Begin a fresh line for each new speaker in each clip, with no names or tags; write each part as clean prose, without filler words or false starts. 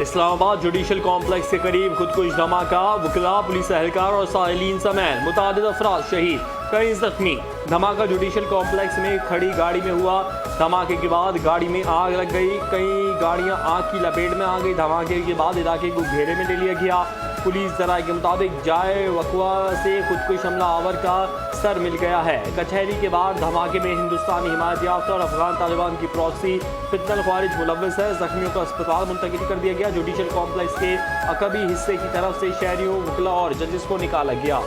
Islamabad judicial complex के करीब खुदकुश धमाका, वकला, पुलिस एहलकार और साहिलीन समेत मुतादिद अफराद शहीद, कई जख्मी। धमाका जुडिशल कॉम्प्लेक्स में खड़ी गाड़ी में हुआ। धमाके के बाद गाड़ी में आग लग गई, कई गाड़ियां आग की लपेट में आ गई। धमाके के बाद इलाके को घेरे में ले लिया गया। पुलिस जराये के मुताबिक जाए वकवा से खुदकुश हमलावर का सर मिल गया है। कचहरी के बाद धमाके में हिंदुस्तानी हिमायत याफ्ता और अफगान तालिबान की प्रॉक्सी फितनल ख्वारिज मुलव्वस है। जख्मियों को अस्पताल मुंतकिल कर दिया गया। जुडिशल कॉम्प्लेक्स के अकबी हिस्से की तरफ से शहरियों, वकला और जजेस को निकाला गया।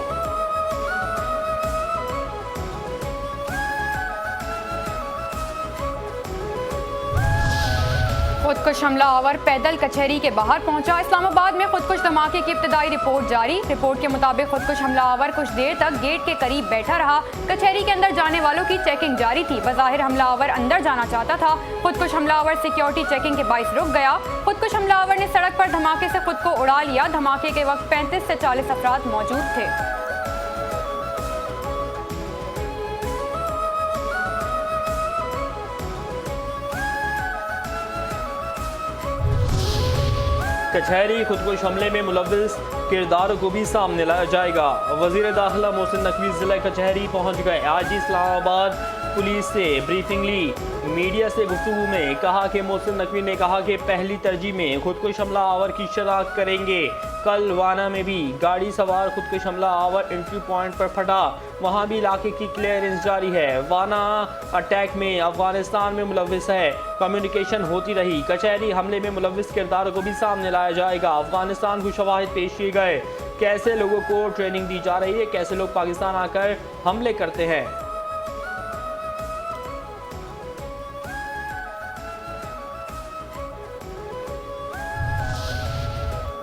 खुदकुश हमलावर पैदल कचहरी के बाहर पहुंचा। इस्लामाबाद में खुदकुश धमाके की इब्तदाई रिपोर्ट जारी। रिपोर्ट के मुताबिक खुदकुश हमलावर कुछ देर तक गेट के करीब बैठा रहा। कचहरी के अंदर जाने वालों की चेकिंग जारी थी। बज़ाहिर हमलावर अंदर जाना चाहता था। खुदकुश हमलावर सिक्योरिटी चेकिंग के बाइस रुक गया। खुदकुश हमलावर ने सड़क पर धमाके से खुद को उड़ा लिया। धमाके के वक्त 35 से 40 अफराद मौजूद थे।
कचहरी खुदकुश हमले में मुलव्विस किरदारों को भी सामने लाया जाएगा। वजीर दाखिला मोहसिन नकवी जिला कचहरी पहुंच गए। आज इस्लामाबाद पुलिस से ब्रीफिंग ली। मीडिया से गुफ्तगू में कहा कि मोहसिन नकवी ने कहा कि पहली तरजीह में खुदकुश हमलावर की शनाख्त करेंगे। कल वाना में भी गाड़ी सवार खुदकुश हमलावर एंट्री पॉइंट पर फटा, वहाँ भी इलाके की क्लियरेंस जारी है। वाना अटैक में अफगानिस्तान में मुलव्विस है, कम्युनिकेशन होती रही। कचहरी हमले में मुलव्विस किरदारों को भी सामने लाया जाएगा। अफगानिस्तान को शवाहिद पेश किए गए, कैसे लोगों को ट्रेनिंग दी जा रही है, कैसे लोग पाकिस्तान आकर हमले करते हैं।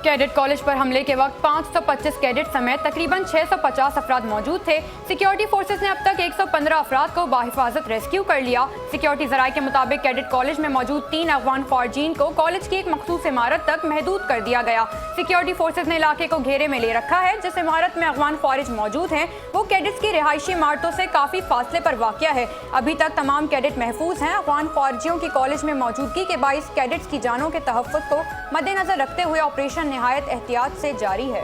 कैडेट कॉलेज पर हमले के वक्त 525 कैडेट समेत तकरीबन 650 अफराद मौजूद थे। सिक्योरिटी फोर्सेस ने अब तक 115 अफराद को बाहिफाजत रेस्क्यू कर लिया। सिक्योरिटी जराये के मुताबिक कैडेट कॉलेज में मौजूद 3 अफगान फौजीन को कॉलेज की एक मखसूस इमारत तक महदूद कर दिया गया। सिक्योरिटी फोर्सेस ने इलाके को घेरे में ले रखा है। जिस इमारत में अफगान फौज मौजूद हैं वो कैडेट्स की रिहायशी इमारतों से काफ़ी फासले पर वाक़या है। अभी तक तमाम कैडेट महफूज हैं। अफगान फौजियों की कॉलेज में मौजूदगी के बाइस कैडेट्स की जानों के तहफ़्फ़ुज़ को मद्देनजर रखते हुए ऑपरेशन निहायत एहतियात से जारी है।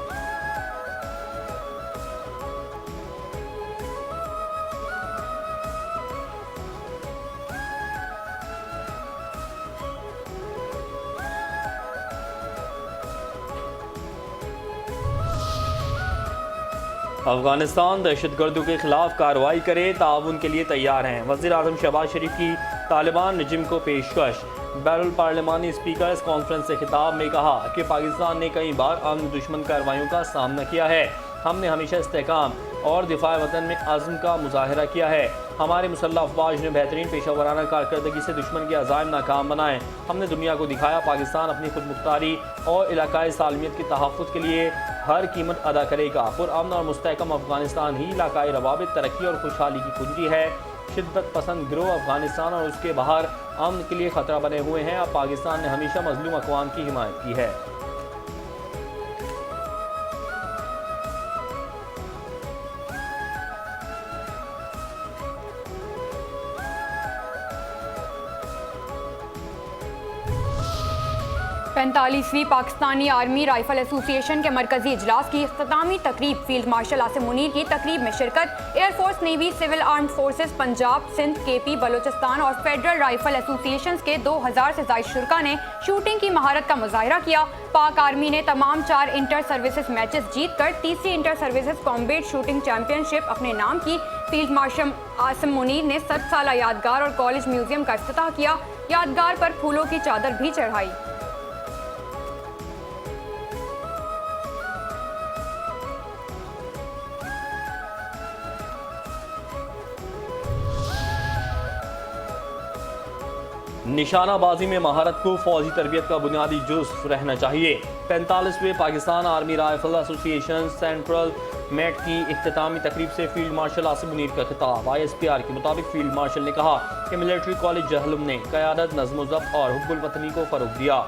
अफगानिस्तान दहशतगर्दों के खिलाफ कार्रवाई करे, ताउन के लिए तैयार हैं। वज़ीर आज़म शहबाज शरीफ की तालिबान रजिम को पेशकश। बैरुल पार्लिमानी स्पीकर्स कॉन्फ्रेंस से खिताब में कहा कि पाकिस्तान ने कई बार अमन दुश्मन कार्रवाइयों का सामना किया है। हमने हमेशा इस्तेकाम और दिफा वतन में आज़म का मुजाहरा किया है। हमारे मुसल्लह अफवाज ने बेहतरीन पेशा वराना कारकर्दगी से दुश्मन के अज़ाइम नाकाम बनाए। हमने दुनिया को दिखाया पाकिस्तान अपनी खुद मुख्तारी और इलाकाई सालमियत के तहफ़्फ़ुज़ के लिए हर कीमत अदा करेगा। पुरअमन और मुस्तहकम अफगानिस्तान ही इलाकाई रवाबित, तरक्की और खुशहाली की कुंजी है। शिद्दत पसंद गिरोह अफगानिस्तान और उसके बाहर अमन के लिए खतरा बने हुए हैं। अब पाकिस्तान ने हमेशा मजलूम अक़वाम की हिमायत की है।
पैंतालीसवीं पाकिस्तानी आर्मी राइफल एसोसिएशन के मरकजी इजलास की इख्तितामी तकरीब फील्ड मार्शल आसिम मुनीर की तकरीब में शिरकत। Air force, navy, civil armed forces, Punjab, Sindh, KP, Balochistan और फेडरल राइफल एसोसिएशन के 2000 से ज़ायद शुरका ने शूटिंग की महारत का मुजाहिरा किया। पाक आर्मी ने तमाम 4 इंटर सर्विसेज मैचेस जीतकर तीसरी inter services combat shooting championship अपने नाम की। फील्ड मार्शल आसिम मुनीर ने 7 साला यादगार और कॉलेज म्यूजियम का इफ्तिताह किया। यादगार पर फूलों की चादर भी चढ़ाई।
निशानाबाजी में महारत को फौजी तरबियत का बुनियादी जुज़्व रहना चाहिए। 45वें Pakistan army rifle association central meet की इख्तितामी तकरीब से फील्ड मार्शल आसिम मुनीर का खिताब। ISPR के मुताबिक फील्ड मार्शल ने कहा कि मिलिट्री कॉलेज जहलुम ने क़यादत, नज़्म व ज़ब्त और हुब्बुल वतनी को फ़रोग़ दिया।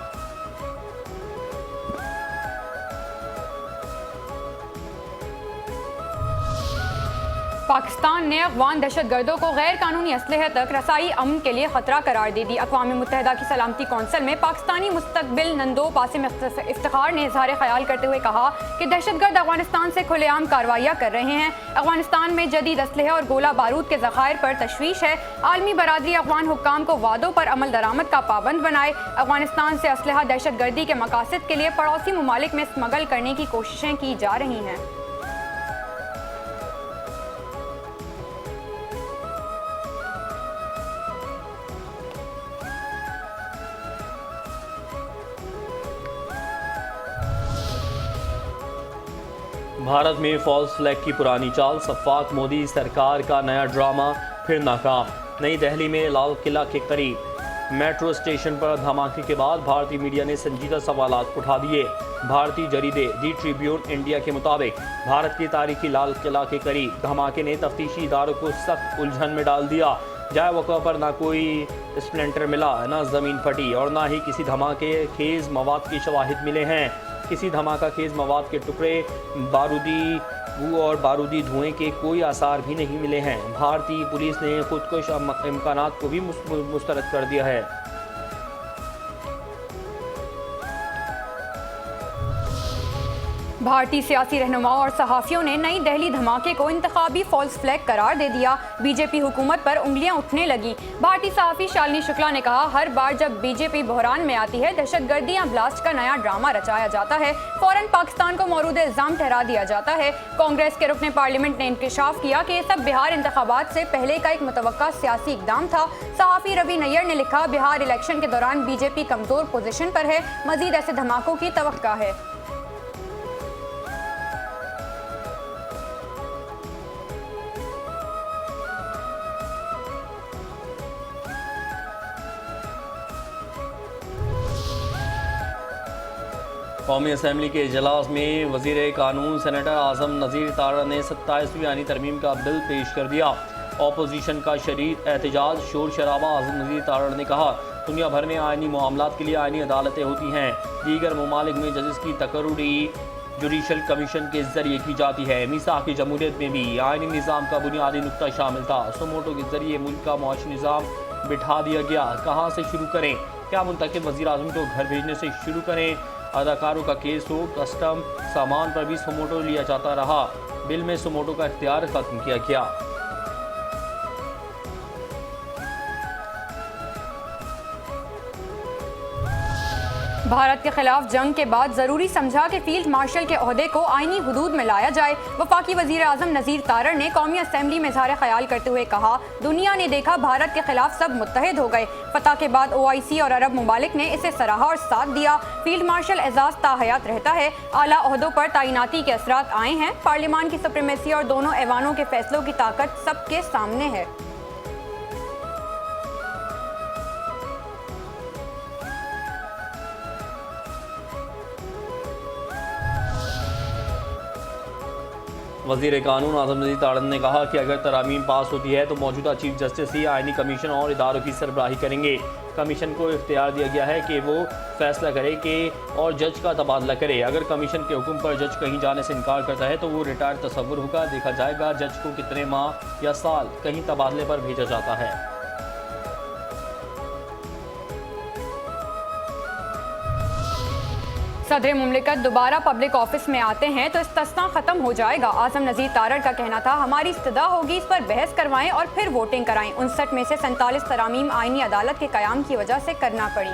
पाकिस्तान ने अफगान दहशतगर्दों को गैर कानूनी असलहे तक रसाई अमन के लिए खतरा करार दे दी। अक़वाम मुत्तहिदा की सलामती कौंसिल में पाकिस्तानी मुस्तकबिल नंदो पासिम इफ्तिखार ने इजहार ख्याल करते हुए कहा कि दहशतगर्द अफगानिस्तान से खुलेआम कार्रवाइयाँ कर रहे हैं। अफगानिस्तान में जदीद असलहे और गोला बारूद के ज़खायर पर तशवीश है। आलमी बरादरी अफगान हुक्काम को वादों पर अमल दरामद का पाबंद बनाए। अफगानिस्तान से असलहा दहशतगर्दी के मकासद के लिए पड़ोसी ममालिक में स्मगल करने की कोशिशें की जा रही हैं।
भारत में फॉल्स फ्लैग की पुरानी चाल, सफ़ाक मोदी सरकार का नया ड्रामा फिर नाकाम। नई दिल्ली में लाल किला के करीब मेट्रो स्टेशन पर धमाके के बाद भारतीय मीडिया ने संजीदा सवालात उठा दिए। भारतीय जरीदे दी ट्रिब्यून इंडिया के मुताबिक भारत के तारीखी लाल किला के करीब धमाके ने तफ्तीशी इदारों को सख्त उलझन में डाल दिया। जाए वक़्त पर ना कोई स्प्लेंटर मिला, ना ज़मीन फटी और ना ही किसी धमाके खेज मवाद के शवाहिद मिले हैं। किसी धमाका खेज मवाद के टुकड़े, बारूदी बू और बारूदी धुएं के कोई आसार भी नहीं मिले हैं। भारतीय पुलिस ने खुदकुश इम्कानात को भी मुस्तरद कर दिया है।
भारतीय सियासी रहनुमाओं और सहाफ़ियों ने नई दिल्ली धमाके को इंतखाबी फॉल्स फ्लैग करार दे दिया। बीजेपी हुकूमत पर उंगलियां उठने लगी। भारतीय सहाफ़ी शालिनी शुक्ला ने कहा, हर बार जब बीजेपी बहरान में आती है, दहशतगर्दी या ब्लास्ट का नया ड्रामा रचाया जाता है, फौरन पाकिस्तान को मौरूद इल्ज़ाम ठहरा दिया जाता है। कांग्रेस के रुकने पार्लियामेंट ने इंकशाफ किया कि ये सब बिहार इंतखाबात से पहले का एक मुतवक्का सियासी इक़दाम था। सहाफ़ी रवि नैयर ने लिखा, बिहार इलेक्शन के दौरान बीजेपी कमज़ोर पोजीशन पर है, मज़ीद ऐसे धमाकों की तवक्का है।
कौमी असम्बली के इजलास में वज़ीर कानून सेनेटर आज़म नज़ीर तारड़ ने 27वीं आईनी तरमीम का बिल पेश कर दिया। अपोजिशन का शदीद एहतजाज, शोर शराबा। आज़म नज़ीर तारड़ ने कहा, दुनिया भर में आइनी मामलात के लिए आइनी अदालतें होती हैं। दीगर ममालिक में जजेस की तकर्रुरी जुडिशल कमीशन के जरिए की जाती है। मीसाक की जमहूरियत में भी आइनी निज़ाम का बुनियादी नुक्ता शामिल था। सुमोटो के जरिए मुल्क का मुआशी निज़ाम बिठा दिया गया। कहाँ से शुरू करें? क्या मुंतखब वज़ीर आज़म को घर भेजने से शुरू करें? अदाकारों का केस हो, कस्टम सामान पर भी सुमोटो लिया जाता रहा। बिल में सुमोटो का इख्तियार खत्म किया गया।
भारत के खिलाफ जंग के बाद जरूरी समझा कि फील्ड मार्शल के ओहदे को आईनी हुदूद में लाया जाए। वफाकी वजीर आजम नज़ीर तारड़ ने कौमी असम्बली में इज़हार ख्याल करते हुए कहा, दुनिया ने देखा भारत के खिलाफ सब मुत्तहिद हो गए। फतह के बाद OIC और अरब ममालिक ने इसे सराहा और साथ दिया। फील्ड मार्शल एजाज ताहयात रहता है। आला ओहदों पर तैनाती के असरात आए हैं। पार्लियामान की सुप्रीमेसी और दोनों ऐवानों के फैसलों की ताकत सबके सामने है।
वज़ीर कानून आज़म नज़ीर तारड़ ने कहा कि अगर तरामीम पास होती है तो मौजूदा चीफ जस्टिस ही आइनी कमीशन और इदारों की सरबराही करेंगे। कमीशन को इख्तियार दिया गया है कि वो फैसला करे कि और जज का तबादला करे। अगर कमीशन के हुक्म पर जज कहीं जाने से इनकार करता है तो वो रिटायर्ड तस्वुर होगा। देखा जाएगा जज को कितने माह या साल कहीं तबादले पर भेजा जाता है।
सदर मुमलिकत दोबारा पब्लिक ऑफिस में आते हैं तो इस्तिस्ना खत्म हो जाएगा। आज़म नज़ीर तारड़ का कहना था, हमारी इस्तदा होगी, इस पर बहस करवाएं और फिर वोटिंग कराएं। 59 में से 47 तरामीम आईनी अदालत के क़याम की वजह से करना पड़ी।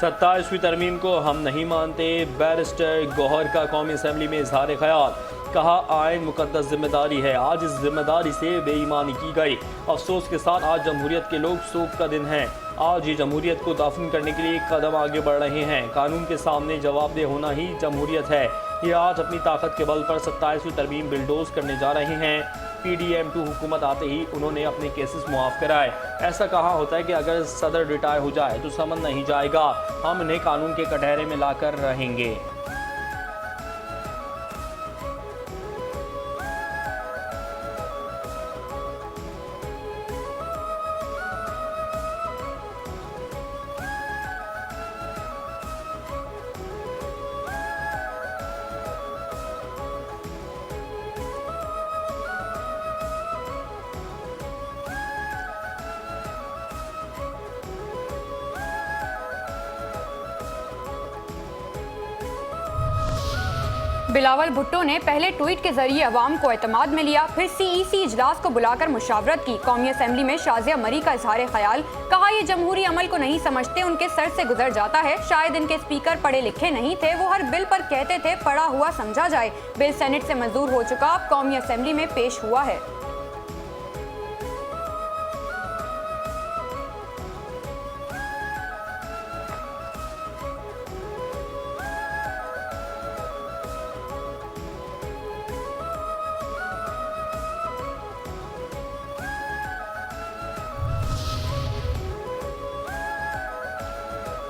सत्ताईसवीं तरमीम को हम नहीं मानते। बैरिस्टर गौहर का कौमी असम्बली में इजहार ख्याल। कहा, आयन मुकद्दस जिम्मेदारी है, आज इस जिम्मेदारी से बेईमानी की गई। अफसोस के साथ आज जमहूरियत के लोग शोक का दिन है। आज ये जमहूरियत को दफन करने के लिए एक कदम आगे बढ़ रहे हैं। कानून के सामने जवाबदेह होना ही जमहूरियत है। ये आज अपनी ताकत के बल पर 27वीं तरमीम बिल्डोज करने जा रहे हैं। PDM2 हुकूमत आते ही उन्होंने अपने केसेस मुआफ़ कराए। ऐसा कहा होता है कि अगर सदर रिटायर हो जाए तो समन नहीं जाएगा। हम इन्हें कानून के कटहरे में लाकर रहेंगे।
बिलावल भुट्टो ने पहले ट्वीट के जरिए अवाम को एतमाद में लिया, फिर सीईसी इजलास को बुलाकर मुशावरत की। कौमी असम्बली में शाजिया मरी का इजहार ख्याल, कहा ये जमहूरी अमल को नहीं समझते, उनके सर से गुजर जाता है। शायद इनके स्पीकर पढ़े लिखे नहीं थे, वो हर बिल पर कहते थे पढ़ा हुआ समझा जाए। बिल सेनेट से मंजूर हो चुका, अब कौमी असम्बली में पेश हुआ है।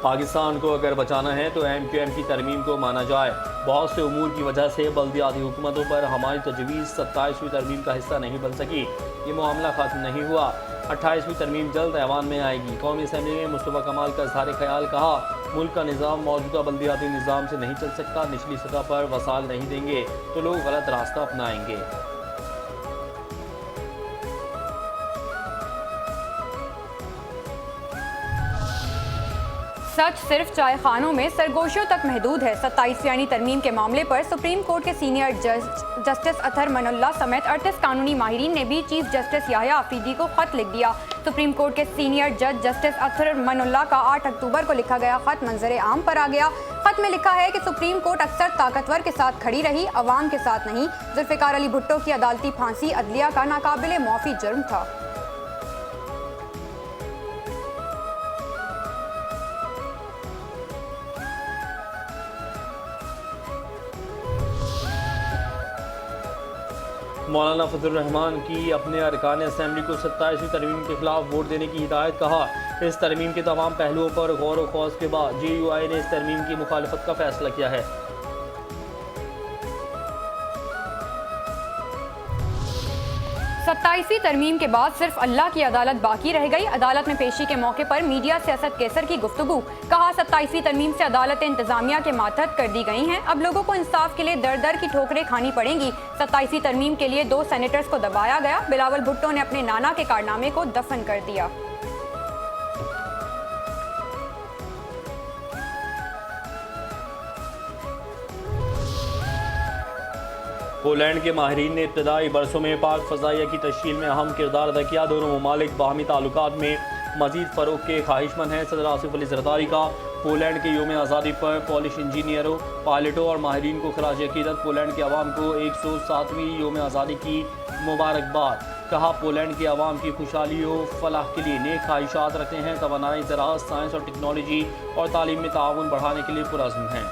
पाकिस्तान को अगर बचाना है तो MQM की तरमीम को माना जाए। बहुत से उमूर की वजह से बल्दियाती हुकूमतों पर हमारी तजवीज़ 27वीं तरमीम का हिस्सा नहीं बन सकी। ये मामला ख़त्म नहीं हुआ। 28वीं तरमीम जल्द ऐवान में आएगी। कौमी असम्बली में मुस्तफ़ा कमाल का इज़हार ख्याल, कहा मुल्क का निज़ाम मौजूदा बल्दियाती निज़ाम से नहीं चल सकता। निचली सतह पर वसाल नहीं देंगे तो लोग गलत रास्ता अपनाएंगे।
सच सिर्फ चाय खानों में सरगोशियों तक महदूद है। 27वीं तरमीम के मामले पर सुप्रीम कोर्ट के सीनियर जज जस्टिस अतहर मनउल्लाह समेत 38 कानूनी माहिरीन ने भी चीफ जस्टिस याह्या आफरीदी को खत लिख दिया। सुप्रीम कोर्ट के सीनियर जज जस्टिस अतहर मनउल्लाह का 8 अक्टूबर को लिखा गया खत मंजर आम पर आ गया। खत में लिखा है कि सुप्रीम कोर्ट अक्सर ताकतवर के साथ खड़ी रही, अवाम के साथ नहीं। जुल्फ़िकार अली भुट्टो की अदालती फांसी अदलिया का नाकाबिले माफ़ी जुर्म था।
मौलाना फजल रहमान की अपने अरकान असम्बली को 27वीं तरमीम के खिलाफ वोट देने की हिदायत, कहा इस तरमीम के तमाम पहलुओं पर गौर व खौज के बाद JUI ने इस तरमीम की मुखालफत का फैसला किया है।
27वीं तरमीम के बाद सिर्फ अल्लाह की अदालत बाकी रह गई। अदालत में पेशी के मौके पर मीडिया से असद कैसर की गुफ्तगू, कहा 27वीं तरमीम से अदालत इंतजामिया के मातहत कर दी गई हैं। अब लोगों को इंसाफ के लिए दर दर की ठोकरें खानी पड़ेंगी। 27वीं तरमीम के लिए 2 सेनेटर्स को दबाया गया। बिलावल भुट्टो ने अपने नाना के कारनामे को दफन कर दिया।
पोलैंड के माहिरीन ने इब्तदाई बरसों में पाक फ़ज़ाइया की तश्कील में अहम किरदार अदा किया। दोनों ममालिक बाहमी ताल्लुकात में मज़ीद फ़रोग़ के ख्वाहिशमंद हैं। सदर आसिफ अली ज़रदारी का पोलैंड के योम आज़ादी पर पॉलिश इंजीनियरों, पायलटों और माहिरीन को खराज अक़ीदत। पोलैंड के अवाम को 107वीं योम आज़ादी की मुबारकबाद, कहा पोलैंड के अवाम की खुशहाली व फलाह के लिए नेक ख्वाहिशात रखते हैं। तवानाई, ज़राअत, साइंस और टेक्नोलॉजी और तालीम में ताउन बढ़ाने के लिए पुरअज़्म हैं।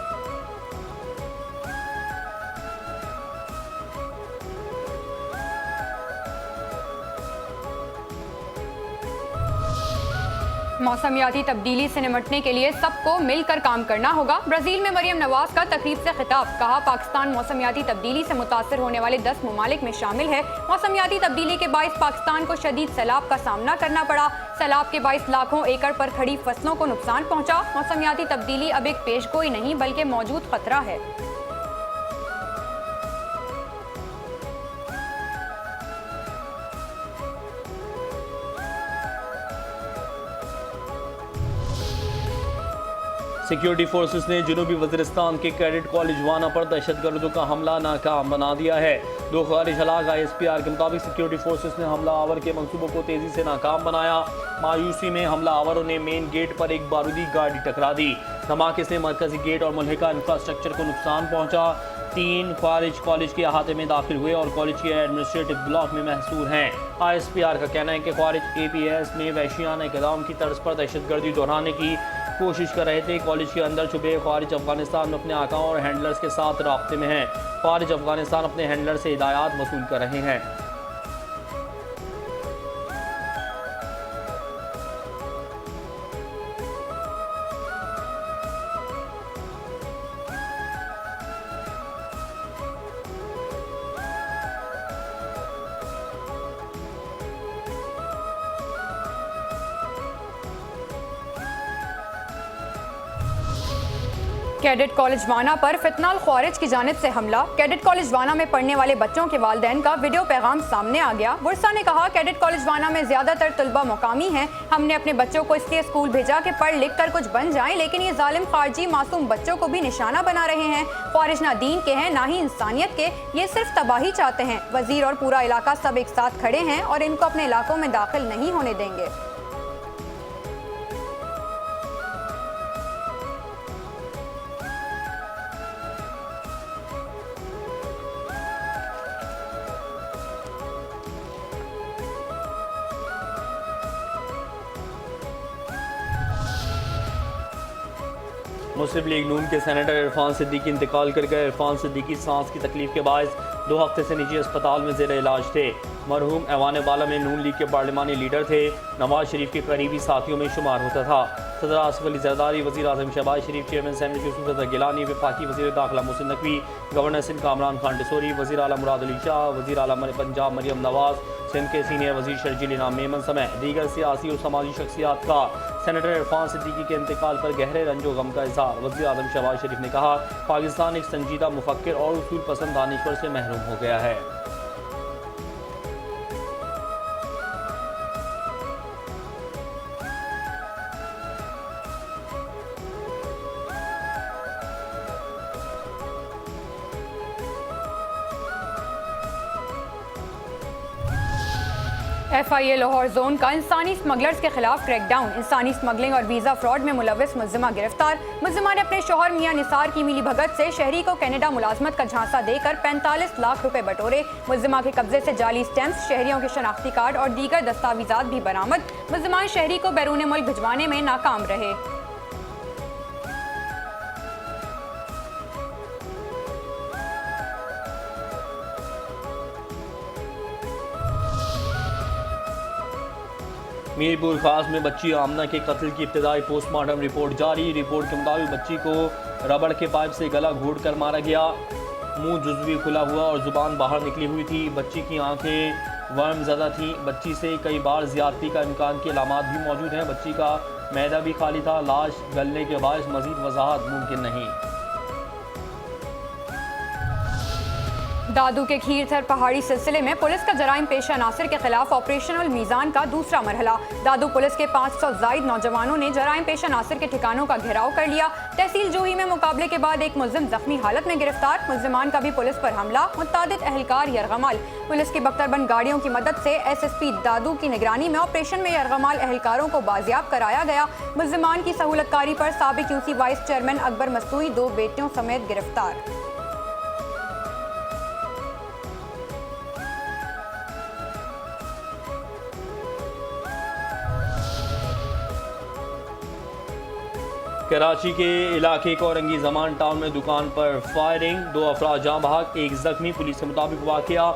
मौसमियाती तब्दीली से निपटने के लिए सबको मिलकर काम करना होगा। ब्राज़ील में मरियम नवाज का तकरीब से खिताब, कहा पाकिस्तान मौसमियाती तब्दीली से मुतासर होने वाले 10 ममालिक में शामिल है। मौसमियाती तब्दीली के बाइस पाकिस्तान को शदीद सैलाब का सामना करना पड़ा। सैलाब के बाइस लाखों एकड़ पर खड़ी फसलों को नुकसान पहुंचा। मौसमियाती तब्दीली अब एक पेशगोई नहीं बल्कि मौजूद खतरा है।
सिक्योरिटी फोर्सेस ने जनूबी वज़ीरिस्तान के कैडेट कॉलेज वाना पर दहशतगर्दों का हमला नाकाम बना दिया है। 2 खारिज हलाक। ISPR के मुताबिक सिक्योरिटी फोर्सेस ने हमला आवर के मंसूबों को तेज़ी से नाकाम बनाया। मायूसी में हमला आवरों ने मेन गेट पर एक बारूदी गाड़ी टकरा दी। धमाके से मरकजी गेट और मुल्हिका इंफ्रास्ट्रक्चर को नुकसान पहुँचा। 3 खारिज कॉलेज के अहाते में दाखिल हुए और कॉलेज के एडमिनिस्ट्रेटिव ब्लॉक में महसूर हैं। ISPR का कहना है कि खारिज APS में वहशियाना इक़दाम की तर्ज पर दहशतगर्दी दोहराने की कोशिश कर रहे थे। कॉलेज के अंदर छुपे खारिज अफगानिस्तान में अपने आकाओं और हैंडलर्स के साथ राब्ते में हैं। खारिज अफगानिस्तान अपने हैंडलर से हिदायत वसूल कर रहे हैं।
कैडेट कॉलेज वाना पर फितनाल ख्वारिज की जानिब से हमला। कैडेट कॉलेज वाना में पढ़ने वाले बच्चों के वालिदैन का वीडियो पैगाम सामने आ गया। बुरसा ने कहा, कैडेट कॉलेज वाना में ज्यादातर तलबा मुकामी हैं। हमने अपने बच्चों को इसलिए स्कूल भेजा कि पढ़ लिख कर कुछ बन जाएं, लेकिन ये जालिम खारजी मासूम बच्चों को भी निशाना बना रहे हैं। ख्वारिज ना दीन के हैं ना ही इंसानियत के, ये सिर्फ तबाही चाहते हैं। वजीर और पूरा इलाका सब एक साथ खड़े हैं और इनको अपने इलाकों में दाखिल नहीं होने देंगे।
मुस्लिम लीग नून के सेनेटर इरफान सिद्दीकी इंतकाल कर गए। इरफान सिद्दीकी सांस की तकलीफ के बायस 2 हफ्ते से निजी अस्पताल में ज़ेर इलाज थे। मरहूम ऐवान बाला में नून लीग के पार्लिमानी लीडर थे। नवाज शरीफ के करीबी साथियों में शुमार होता था। सदर आसिफ अली जरदारी, वज़ीर आज़म शहबाज शरीफ, चेयरमैन सेनेट यूसुफ रज़ा गिलानी, वफाकी वज़ीर दाखिला मोहसिन नकवी, गवर्नर सिंध कामरान खान डिसोरी, वज़ीर आला मुराद अली शाह, वज़ीर आला पंजाब मरियम नवाज, सिंध के सीनियर वज़ीर शर्जील इनाम मेमन समेत दीगर सियासी और समाजी शख्सियात का सेनेटर इरफान सिद्दीकी के इंतकाल पर गहरे रंजो गम का इज़हार। वज़ीर आज़म शहबाज शरीफ ने कहा, पाकिस्तान एक संजीदा मुफक्किर और उसूल पसंद दानिश्वर से महरूम हो गया है।
FIA लाहौर जोन का इंसानी स्मगलर्स के खिलाफ क्रैकडाउन। इंसानी स्मगलिंग और वीज़ा फ्रॉड में मुलविस मुल्जिमा गिरफ्तार। मुल्जिमा ने अपने शौहर मियां निसार की मिली भगत से शहरी को कनाडा मुलाजमत का झांसा देकर 45 लाख रुपए बटोरे। मुल्जिमा के कब्जे से जाली स्टैम्प्स, शहरियों के शनाख्ती कार्ड और दीगर दस्तावेजात भी बरामद। मुल्जिमान शहरी को बैरून मुल्क भिजवाने में नाकाम रहे।
मीरपुर खास में बच्ची आमना के कत्ल की इब्तदाई पोस्टमार्टम रिपोर्ट जारी। रिपोर्ट के मुताबिक बच्ची को रबड़ के पाइप से गला घोट कर मारा गया। मुंह जुज़वी खुला हुआ और ज़ुबान बाहर निकली हुई थी। बच्ची की आंखें वर्म ज़दा थीं। बच्ची से कई बार ज़्यादती का इम्कान के अलामात भी मौजूद हैं। बच्ची का मैदा भी खाली था। लाश गलने के बायस मज़ीद वजाहत मुमकिन नहीं।
दादू के खीरथर पहाड़ी सिलसिले में पुलिस का जराइम पेशा नासिर के खिलाफ ऑपरेशनल मीज़ान का दूसरा मरहला। दादू पुलिस के 500 जायद नौजवानों ने जराइम पेशा नासिर के ठिकानों का घेराव कर लिया। तहसील जोही में मुकाबले के बाद एक मुल्जिम जख्मी हालत में गिरफ्तार। मुल्जिमान का भी पुलिस पर हमला। मुतादिद अहलकार यरगमाल। पुलिस की बख्तरबंद गाड़ियों की मदद से SSP दादू की निगरानी में ऑपरेशन में यरगमाल अहलकारों को बाजियाब कराया गया। मुल्जिमान की सहूलतकारी पर साबिक UC वाइस चेयरमैन अकबर मस्तूई 2 बेटियों समेत गिरफ्तार।
कराची के इलाके कोरंगी जमान टाउन में दुकान पर फायरिंग, 2 अफराद जाँ बहक, 1 जख्मी। पुलिस के मुताबिक वाकया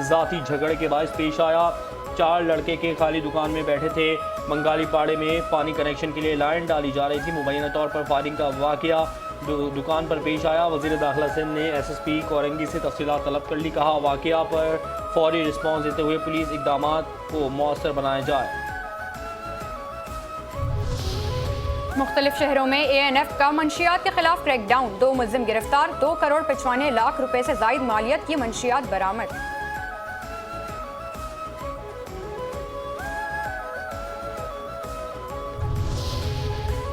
ज़ाती झगड़े के बायस पेश आया। 4 लड़के के खाली दुकान में बैठे थे। बंगाली पाड़े में पानी कनेक्शन के लिए लाइन डाली जा रही थी। मुबैना तौर पर फायरिंग का वाकया दुकान पर पेश आया। वज़ीर दाखिला सिंध ने SSP कोरंगी से तफसीलात तलब कर ली। कहा, वाकया पर फौरी रिस्पॉन्स देते हुए पुलिस इक़दामात को मौसर बनाया जाए।
मुख्तलिफ शहरों में ANF का मंशियात के खिलाफ क्रैकडाउन। 2 मुल्जिम गिरफ्तार। 2 करोड़ 95 लाख रुपए से जायद मालियत की मंशियात बरामद।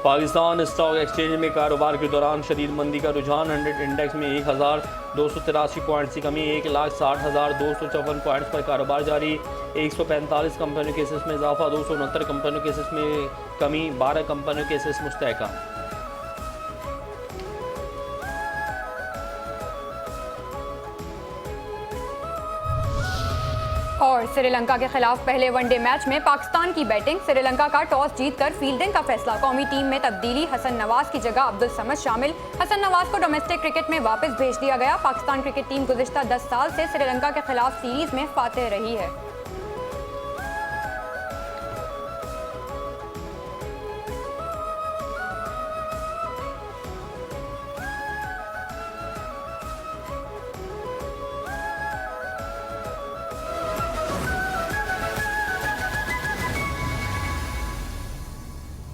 पाकिस्तान स्टॉक एक्सचेंज में कारोबार के दौरान शदीद मंदी का रुझान। 100 इंडेक्स में 1283 पॉइंट्स की कमी। 1,60,254 पॉइंट्स पर कारोबार जारी। 145 कंपनियों के केसेस में इजाफा। 269 कंपनियों के केसेस में कमी। 12 कंपनियों के केसेस मुस्तहकम।
और श्रीलंका के खिलाफ पहले वनडे मैच में पाकिस्तान की बैटिंग। श्रीलंका का टॉस जीतकर फील्डिंग का फैसला। कौमी टीम में तब्दीली। हसन नवाज की जगह अब्दुल समद शामिल। हसन नवाज को डोमेस्टिक क्रिकेट में वापस भेज दिया गया। पाकिस्तान क्रिकेट टीम गुज़िश्ता 10 साल से श्रीलंका के खिलाफ सीरीज में फातेह रही है।